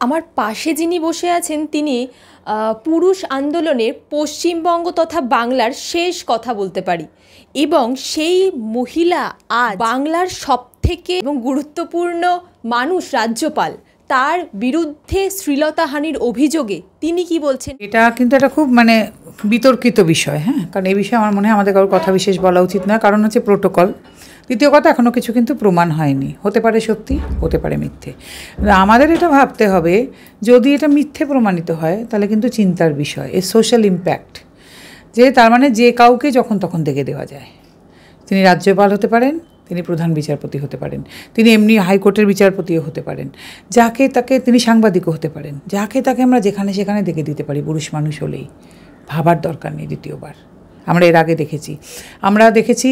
আমার পাশে যিনি বসে আছেন তিনি পুরুষ আন্দোলনের পশ্চিমবঙ্গ তথা বাংলার শেষ কথা বলতে পারি, এবং সেই মহিলা আজ বাংলার সবথেকে এবং গুরুত্বপূর্ণ মানুষ রাজ্যপাল, তার বিরুদ্ধে শ্লীলতাহানির অভিযোগে তিনি কি বলছেন? এটা কিন্তু একটা খুব বিতর্কিত বিষয়। হ্যাঁ, কারণ এই বিষয়ে আমার মনে হয় আমাদের কারোর কথা বিশেষ বলা উচিত না, কারণ হচ্ছে প্রোটোকল। দ্বিতীয় কথা, এখনও কিছু কিন্তু প্রমাণ হয়নি, হতে পারে সত্যি, হতে পারে মিথ্যে। আমাদের এটা ভাবতে হবে, যদি এটা মিথ্যে প্রমাণিত হয় তাহলে কিন্তু চিন্তার বিষয় এর সোশ্যাল ইম্প্যাক্ট, যে তার মানে যে কাউকে যখন তখন দেখে দেওয়া যায়। তিনি রাজ্যপাল হতে পারেন, তিনি প্রধান বিচারপতি হতে পারেন, তিনি এমনি হাইকোর্টের বিচারপতিও হতে পারেন, যাকে তাকে তিনি সাংবাদিকও হতে পারেন, যাকে তাকে আমরা যেখানে সেখানে দেখে দিতে পারি পুরুষ মানুষ হলেই। ভাবার দরকার নেই দ্বিতীয়বার। আমরা এর আগে আমরা দেখেছি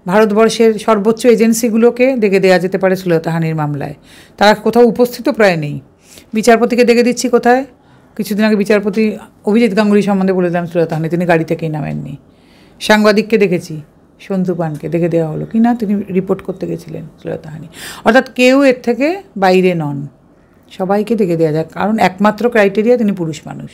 ভারতবর্ষের সর্বোচ্চ এজেন্সিগুলোকে দেখে দেওয়া যেতে পারে শ্লীলতাহানির মামলায়, তারা কোথাও উপস্থিত প্রায় নেই। বিচারপতিকে দেখে দিচ্ছি কোথায়? কিছুদিন আগে বিচারপতি অভিজিৎ গাঙ্গুলি সম্বন্ধে বলে দিলাম শ্লীলতাহানি, তিনি গাড়ি থেকেই নামেননি। সাংবাদিককে দেখেছি, সন্তু পানকে দেখে দেওয়া হলো কি না, তিনি রিপোর্ট করতে গেছিলেন শ্লীলতাহানি। অর্থাৎ কেউ এর থেকে বাইরে নন, সবাইকে দেখে দেওয়া যায়, কারণ একমাত্র ক্রাইটেরিয়া তিনি পুরুষ মানুষ।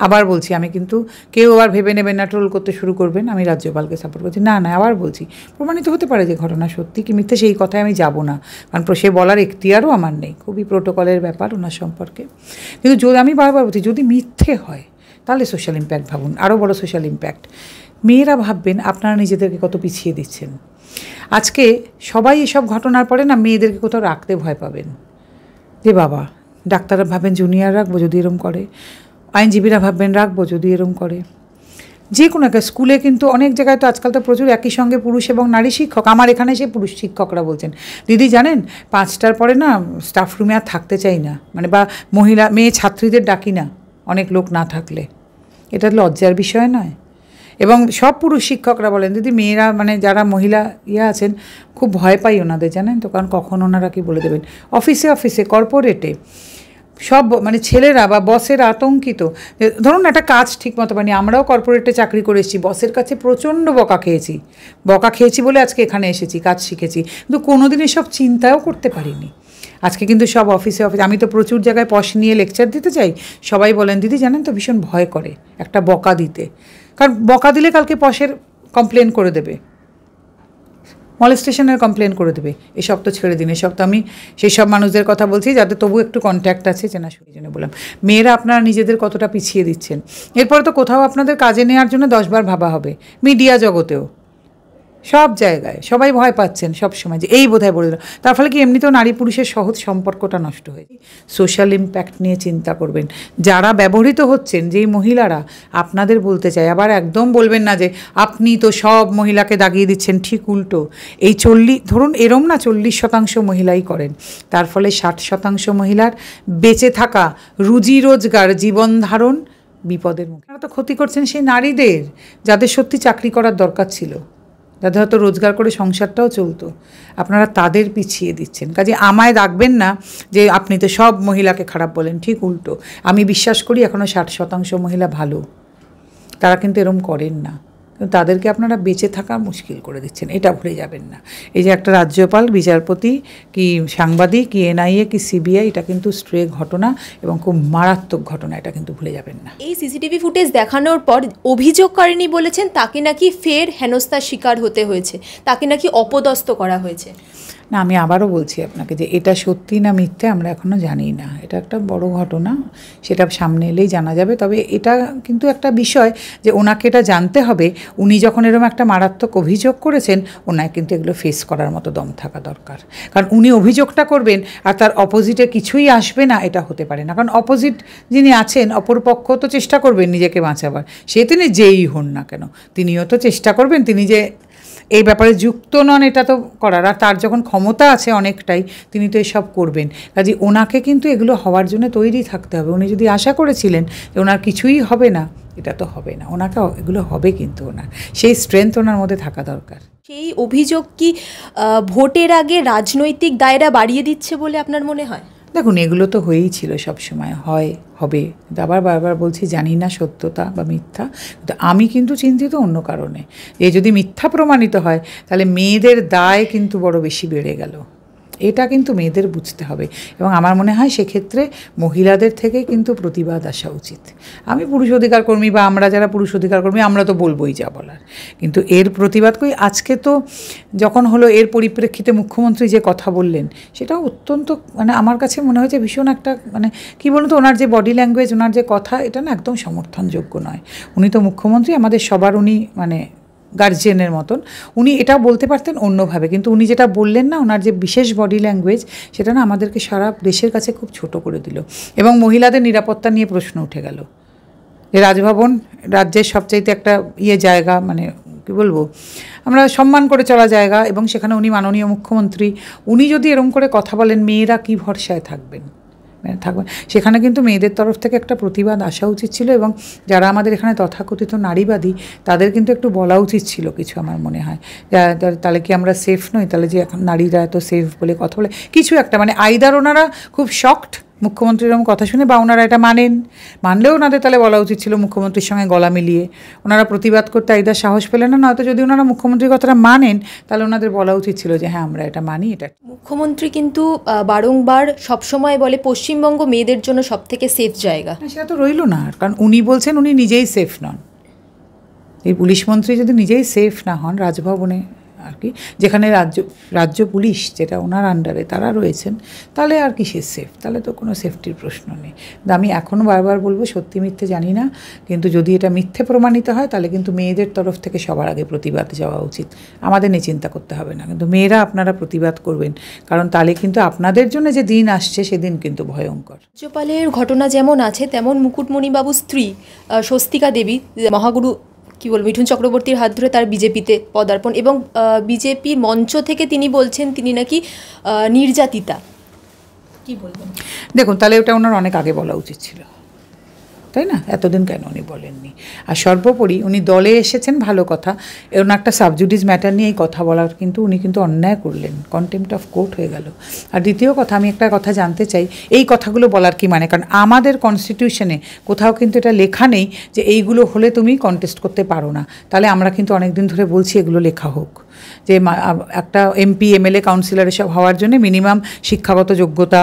আবার বলছি, আমি কিন্তু কেউ আবার ভেবে নেবেন না, ট্রোল করতে শুরু করবেন আমি রাজ্যপালকে সাপোর্ট করছি, না। আবার বলছি, প্রমাণিত হতে পারে যে ঘটনা সত্যি কি মিথ্যে, সেই কথায় আমি যাব না, কারণ সে বলার এখতিয়ারও আমার নেই, খুবই প্রোটোকলের ব্যাপার ওনার সম্পর্কে। কিন্তু যদি আমি বারবার বলছি, যদি মিথ্যে হয় তাহলে সোশ্যাল ইম্প্যাক্ট ভাবুন, আরও বড় সোশ্যাল ইম্প্যাক্ট। মেয়েরা ভাববেন আপনারা নিজেদেরকে কত পিছিয়ে দিচ্ছেন। আজকে সবাই এসব ঘটনার পরে না মেয়েদেরকে কোথাও রাখতে ভয় পাবেন, যে বাবা ডাক্তাররা ভাবেন জুনিয়র রাখবো যদি এরম করে, আইনজীবীরা ভাববেন রাখবো যদি এরম করে। যে কোনো একটা স্কুলে কিন্তু অনেক জায়গায় তো আজকাল তো প্রচুর একই সঙ্গে পুরুষ এবং নারী শিক্ষক। আমার এখানে এসে পুরুষ শিক্ষকরা বলছেন, দিদি জানেন 5টার পরে না স্টাফ রুমে আর থাকতে চাই না, বা মেয়ে ছাত্রীদের ডাকি না অনেক লোক না থাকলে। এটা লজ্জার বিষয় নয়? এবং সব পুরুষ শিক্ষকরা বলেন, দিদি মেয়েরা যারা মহিলা আছেন খুব ভয় পাই ওনাদের, জানেন তো, কারণ কখন ওনারা কি বলে দেবেন। অফিসে কর্পোরেটে সব ছেলেরা বা বসেরা আতঙ্কিত। ধরুন একটা কাজ ঠিক মতো পাইনি, আমরাও কর্পোরেটে চাকরি করে এসেছি, বসের কাছে প্রচণ্ড বকা খেয়েছি বলে আজকে এখানে এসেছি, কাজ শিখেছি, কিন্তু কোনোদিন এসব চিন্তাও করতে পারিনি। আজকে কিন্তু সব অফিসে আমি তো প্রচুর জায়গায় পশ নিয়ে লেকচার দিতে চাই, সবাই বলেন দিদি জানেন তো ভীষণ ভয় করে একটা বকা দিতে, কারণ বকা দিলে কালকে পশের কমপ্লেন করে দেবে, মলেস্টেশনের কমপ্লেন করে দেবে। এসব তো ছেড়ে দিন, এসব তো আমি সেই সব মানুষদের কথা বলছি যাদের তবু একটু কন্ট্যাক্ট আছে, চেনা সেই জন্য বললাম। মেয়েরা আপনারা নিজেদের কতটা পিছিয়ে দিচ্ছেন। এরপরে তো কোথাও আপনাদের কাজে নেওয়ার জন্য 10বার ভাবা হবে, মিডিয়া জগতেও সব জায়গায় সবাই ভয় পাচ্ছেন সব সময়, যে এই বোধহয় বলে দিল। তার ফলে কি এমনিতেও নারী পুরুষের সহজ সম্পর্কটা নষ্ট হয়েছে। সোশ্যাল ইম্প্যাক্ট নিয়ে চিন্তা করবেন। যারা ব্যবহৃত হচ্ছেন, যেই মহিলারা, আপনাদের বলতে চাই, আবার একদম বলবেন না যে আপনি তো সব মহিলাকে দাগিয়ে দিচ্ছেন, ঠিক উল্টো। এই ধরুন এরম না 40% মহিলাই করেন, তার ফলে 60% মহিলার বেঁচে থাকা, রুজি রোজগার, জীবন ধারণ বিপদের মুখে। আপনারা তো ক্ষতি করছেন সেই নারীদের, যাদের সত্যি চাকরি করার দরকার ছিল, যাদের হয়তো রোজগার করে সংসারটাও চলতো, আপনারা তাদের পিছিয়ে দিচ্ছেন। কাজে আমায় রাখবেন না যে আপনি তো সব মহিলাকে খারাপ বলেন, ঠিক উল্টো। আমি বিশ্বাস করি এখনও 60% মহিলা ভালো, তারা কিন্তু এরম করেন না, কিন্তু তাদেরকে আপনারা বেঁচে থাকা মুশকিল করে দিচ্ছেন, এটা ভুলে যাবেন না। এই যে একটা রাজ্যপাল, বিচারপতি, কি সাংবাদিক, কি এনআইএ, কি সিবিআই, এটা কিন্তু স্ট্রে ঘটনা এবং খুব মারাত্মক ঘটনা, এটা কিন্তু ভুলে যাবেন না। এই সিসিটিভি ফুটেজ দেখানোর পর অভিযোগকারিনী বলেছেন তাকে নাকি ফের হেনস্থার শিকার হতে হয়েছে, তাকে নাকি অপদস্থ করা হয়েছে। না, আমি আবারও বলছি আপনাকে যে এটা সত্যি না মিথ্যে আমরা এখনও জানি না, এটা একটা বড় ঘটনা, সেটা সামনে এলেই জানা যাবে। তবে এটা কিন্তু একটা বিষয় যে ওনাকে এটা জানতে হবে, উনি যখন এরকম একটা মারাত্মক অভিযোগ করেছেন, ওনার কিন্তু এগুলো ফেস করার মতো দম থাকা দরকার। কারণ উনি অভিযোগটা করবেন আর তার অপোজিটে কিছুই আসবে না, এটা হতে পারে না। কারণ অপোজিট যিনি আছেন, অপরপক্ষ তো চেষ্টা করবেন নিজেকে বাঁচাবার, সে তিনি যেই হন না কেন, তিনিও তো চেষ্টা করবেন, তিনি যে এই ব্যাপারে যুক্ত নন এটা তো করার, আর তার যখন ক্ষমতা আছে অনেকটাই, তিনি তো এসব করবেন। কাজে ওনাকে কিন্তু এগুলো হওয়ার জন্য তৈরি থাকতে হবে। উনি যদি আশা করেছিলেন যে ওনার কিছুই হবে না, এটা তো হবে না, ওনাকে এগুলো হবে, কিন্তু ওনার সেই স্ট্রেংথ ওনার মধ্যে থাকা দরকার। সেই অভিযোগ কি ভোটের আগে রাজনৈতিক দায়রা বাড়িয়ে দিচ্ছে বলে আপনার মনে হয়? দেখুন, এগুলো তো হয়েই ছিল, সবসময় হবে। আবার বারবার বলছি, জানি না সত্যতা বা মিথ্যা, কিন্তু আমি কিন্তু চিন্তিত অন্য কারণে। যদি মিথ্যা প্রমাণিত হয় তাহলে মেয়েদের দায় কিন্তু বড় বেশি বেড়ে গেল। এটা কিন্তু মেয়েদের বুঝতে হবে। এবং আমার মনে হয় সেক্ষেত্রে মহিলাদের থেকে কিন্তু প্রতিবাদ আসা উচিত। আমি পুরুষ অধিকার কর্মী বা আমরা যারা পুরুষ অধিকার কর্মী আমরা তো বলবোই যা বলার, কিন্তু এর প্রতিবাদ করি। আজকে তো যখন হলো এর পরিপ্রেক্ষিতে মুখ্যমন্ত্রী যে কথা বললেন সেটাও অত্যন্ত মানে আমার কাছে মনে হয়েছে ভীষণ একটা মানে কী বলুন তো, ওনার যে বডি ল্যাঙ্গুয়েজ, ওনার যে কথা, এটা না একদম সমর্থনযোগ্য নয়। উনি তো মুখ্যমন্ত্রী, আমাদের সবার উনি মানে গার্জিয়ানের মতন, উনি এটাও বলতে পারতেন অন্যভাবে, কিন্তু উনি যেটা বললেন না, ওনার যে বিশেষ বডি ল্যাঙ্গুয়েজ, সেটা না আমাদেরকে সারা দেশের কাছে খুব ছোট করে দিল। এবং মহিলাদের নিরাপত্তা নিয়ে প্রশ্ন উঠে গেল যে রাজভবন রাজ্যের সবচাইতে একটা জায়গা, মানে কী বলবো, আমরা সম্মান করে চলা জায়গা, এবং সেখানে উনি মাননীয় মুখ্যমন্ত্রী, উনি যদি এরকম করে কথা বলেন মেয়েরা কী ভরসায় থাকবেন? সেখানে কিন্তু মেয়েদের তরফ থেকে একটা প্রতিবাদ আসা উচিত ছিল। এবং যারা আমাদের এখানে তথাকথিত নারীবাদী তাদের কিন্তু একটু বলা উচিত ছিল কিছু, আমার মনে হয়। তাহলে কি আমরা সেফ নই? তাহলে যে এখন নারীরা এত সেফ বলে কথা বলে কিছু একটা, মানে আইদার ওনারা খুব শকড মুখ্যমন্ত্রীর এরকম কথা শুনে, বা ওনারা এটা মানলেও ওনাদের তাহলে বলা উচিত ছিল মুখ্যমন্ত্রীর সঙ্গে গলা মিলিয়ে। ওনারা প্রতিবাদ করতে আইদার সাহস পেলেন না, নয়তো যদি ওনারা মুখ্যমন্ত্রীর কথাটা মানেন তাহলে ওনাদের বলা উচিত ছিল যে হ্যাঁ আমরা এটা মানি। এটা মুখ্যমন্ত্রী কিন্তু বারংবার সবসময় বলে পশ্চিমবঙ্গ মেয়েদের জন্য সবথেকে সেফ জায়গা। সেটা তো রইল না, কারণ উনি বলছেন উনি নিজেই সেফ নন। এই পুলিশ মন্ত্রী যদি নিজেই সেফ না হন রাজভবনে আর কি, যেখানে রাজ্য পুলিশ যেটা ওনার আন্ডারে তারা রয়েছেন, তাহলে আর কি সে সেফ? তাহলে তো কোনো সেফটির প্রশ্ন নেই। আমি এখনও বারবার বলবো সত্যি মিথ্যে জানি না, কিন্তু যদি এটা মিথ্যে প্রমাণিত হয় তাহলে কিন্তু মেয়েদের তরফ থেকে সবার আগে প্রতিবাদ যাওয়া উচিত। আমাদের নিয়ে চিন্তা করতে হবে না, কিন্তু মেয়েরা আপনারা প্রতিবাদ করবেন, কারণ তাহলে কিন্তু আপনাদের জন্য যে দিন আসছে সেদিন কিন্তু ভয়ঙ্কর। রাজ্যপালের ঘটনা যেমন আছে তেমন মুকুটমণিবাবুর স্ত্রী স্বস্তিকা দেবী, মহাগুরু মিঠুন চক্রবর্তীর হাত ধরে তার বিজেপিতে পদার্পণ, এবং বিজেপির মঞ্চ থেকে তিনি বলছেন তিনি নাকি নির্যাতিতা। কি বলবেন? দেখুন, তাহলে ওটা ওনার অনেক আগে বলা উচিত ছিল, তাই না? এতদিন কেন উনি বলেননি? আর সর্বোপরি উনি দলে এসেছেন ভালো কথা, ওনার একটা সাবজুডিস ম্যাটার নিয়ে এই কথা বলার কিন্তু উনি কিন্তু অন্যায় করলেন, কন্টেম্পট অফ কোর্ট হয়ে গেল। আর দ্বিতীয় কথা, আমি একটা কথা জানতে চাই, এই কথাগুলো বলার কি মানে? কারণ আমাদের কনস্টিটিউশনে কোথাও কিন্তু এটা লেখা নেই যে এইগুলো হলে তুমি কন্টেস্ট করতে পারো না। তাহলে আমরা কিন্তু অনেক দিন ধরে বলছি এগুলো লেখা হোক, যে একটা এমপি এমএলএ কাউন্সিলর এসব হওয়ার জন্য মিনিমাম শিক্ষাগত যোগ্যতা,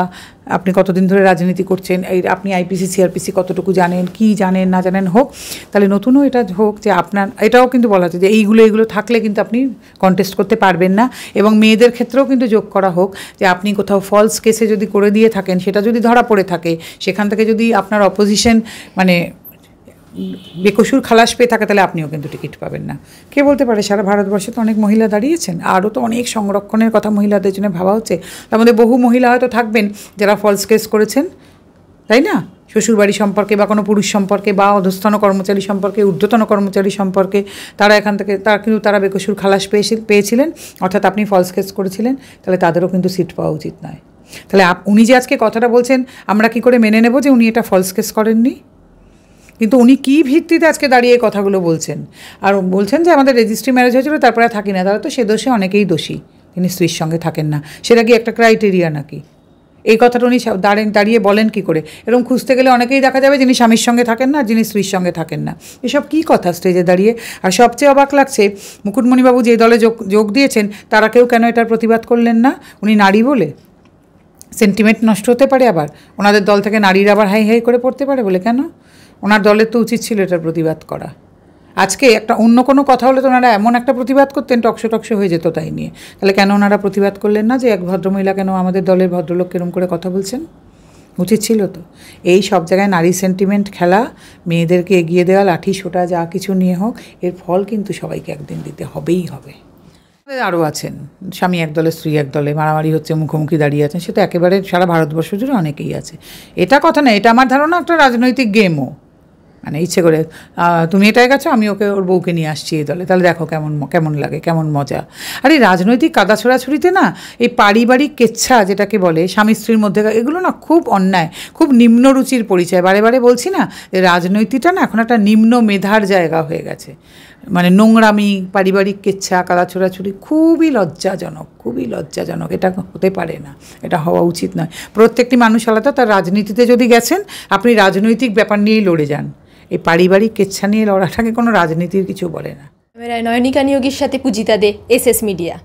আপনি কতদিন ধরে রাজনীতি করছেন, এই আপনি আইপিসি সিআরপিসি কতটুকু জানেন, কি জানেন না জানেন হোক, তাহলে নতুনও এটা হোক যে আপনার এটাও কিন্তু বলা হচ্ছে যে এইগুলো থাকলে কিন্তু আপনি কন্টেস্ট করতে পারবেন না। এবং মেয়েদের ক্ষেত্রেও কিন্তু যোগ করা হোক যে আপনি কোথাও ফলস কেসে যদি করে দিয়ে থাকেন, সেটা যদি ধরা পড়ে থাকে, সেখান থেকে যদি আপনার অপোজিশন মানে বেকসুর খালাস পেয়ে থাকে, তাহলে আপনিও কিন্তু টিকিট পাবেন না। কে বলতে পারে? সারা ভারতবর্ষে তো অনেক মহিলা দাঁড়িয়েছেন, আরও তো অনেক সংরক্ষণের কথা মহিলাদের জন্য ভাবা হচ্ছে। তার মধ্যে বহু মহিলা হয়তো থাকবেন যারা ফলস কেস করেছেন, তাই না? শ্বশুরবাড়ি সম্পর্কে বা কোনো পুরুষ সম্পর্কে বা অধস্তন কর্মচারী সম্পর্কে, ঊর্ধ্বতন কর্মচারী সম্পর্কে, তারা এখান থেকে তারা বেকসুর খালাস পেয়েছিলেন, অর্থাৎ আপনি ফলস কেস করেছিলেন, তাহলে তাদেরও কিন্তু সিট পাওয়া উচিত নয়। তাহলে উনি যে আজকে কথাটা বলছেন, আমরা কি করে মেনে নেব যে উনি এটা ফলস কেস করেননি? কিন্তু উনি কী ভিত্তিতে আজকে দাঁড়িয়ে এই কথাগুলো বলছেন? আর বলছেন যে আমাদের রেজিস্ট্রি ম্যারেজ হয়েছিল তারপরে থাকি না, তারা তো সে দোষে অনেকেই দোষী, তিনি স্ত্রীর সঙ্গে থাকেন না। সেটা কি একটা ক্রাইটেরিয়া নাকি? এই কথাটা উনি দাঁড়িয়ে বলেন কি করে? এরকম খুঁজতে গেলে অনেকেই দেখা যাবে যিনি স্বামীর সঙ্গে থাকেন না, যিনি স্ত্রীর সঙ্গে থাকেন না। এসব কী কথা স্টেজে দাঁড়িয়ে? আর সবচেয়ে অবাক লাগছে, মুকুটমণিবাবু যে দলে যোগ দিয়েছেন তারা কেউ কেন এটার প্রতিবাদ করলেন না? উনি নারী বলে? সেন্টিমেন্ট নষ্ট হতে পারে আবার, ওনাদের দল থেকে নারীরা আবার হাই হাই করে পড়তে পারে বলে? কেন? ওনার দলের তো উচিত ছিল এটার প্রতিবাদ করা। আজকে একটা অন্য কোনো কথা হলে তো ওনারা এমন একটা প্রতিবাদ করতেন, টকশো হয়ে যেত তাই নিয়ে। তাহলে কেন ওনারা প্রতিবাদ করলেন না যে এক ভদ্রমহিলা কেন আমাদের দলের ভদ্রলোক কেরম করে কথা বলছেন? উচিত ছিল তো। এই সব জায়গায় নারী সেন্টিমেন্ট খেলা, মেয়েদেরকে এগিয়ে দেওয়া, লাঠি সোটা যা কিছু নিয়ে হোক, এর ফল কিন্তু সবাইকে একদিন দিতে হবেই হবে। আরও আছেন স্বামী এক দলে স্ত্রী এক দলে মারামারি হচ্ছে, মুখোমুখি দাঁড়িয়ে আছেন, সে তো একেবারে সারা ভারতবর্ষ জুড়ে অনেকেই আছে। এটা কথা না, এটা আমার ধারণা একটা রাজনৈতিক গেমও, মানে ইচ্ছে করে তুমি এটাই গেছো, আমি ওর বউকে নিয়ে আসছি এই দলে, তাহলে দেখো কেমন লাগে, কেমন মজা। আর এই রাজনৈতিক কাদা ছোড়াছুড়িতে না, এই পারিবারিক কেচ্ছা যেটাকে বলে স্বামী স্ত্রীর মধ্যে, এগুলো না খুব অন্যায়, খুব নিম্ন রুচির পরিচয়। বারে বলছি না যে রাজনৈতিকটা না এখন একটা নিম্ন মেধার জায়গা হয়ে গেছে। মানে নোংরামি, পারিবারিক কেচ্ছা, কাদা ছোড়াছুড়ি খুবই লজ্জাজনক। এটা হতে পারে না, এটা হওয়া উচিত নয়। প্রত্যেকটি মানুষ আলাদা। তার রাজনীতিতে যদি গেছেন, আপনি রাজনৈতিক ব্যাপার নিয়েই লড়ে যান। এই পারিবারিক কেচ্ছা নিয়ে লড়াটাকে কোনো রাজনীতির কিছু বলে না। নয়নিকা নিয়োগীর সাথে পূজিতা দে, SS মিডিয়া।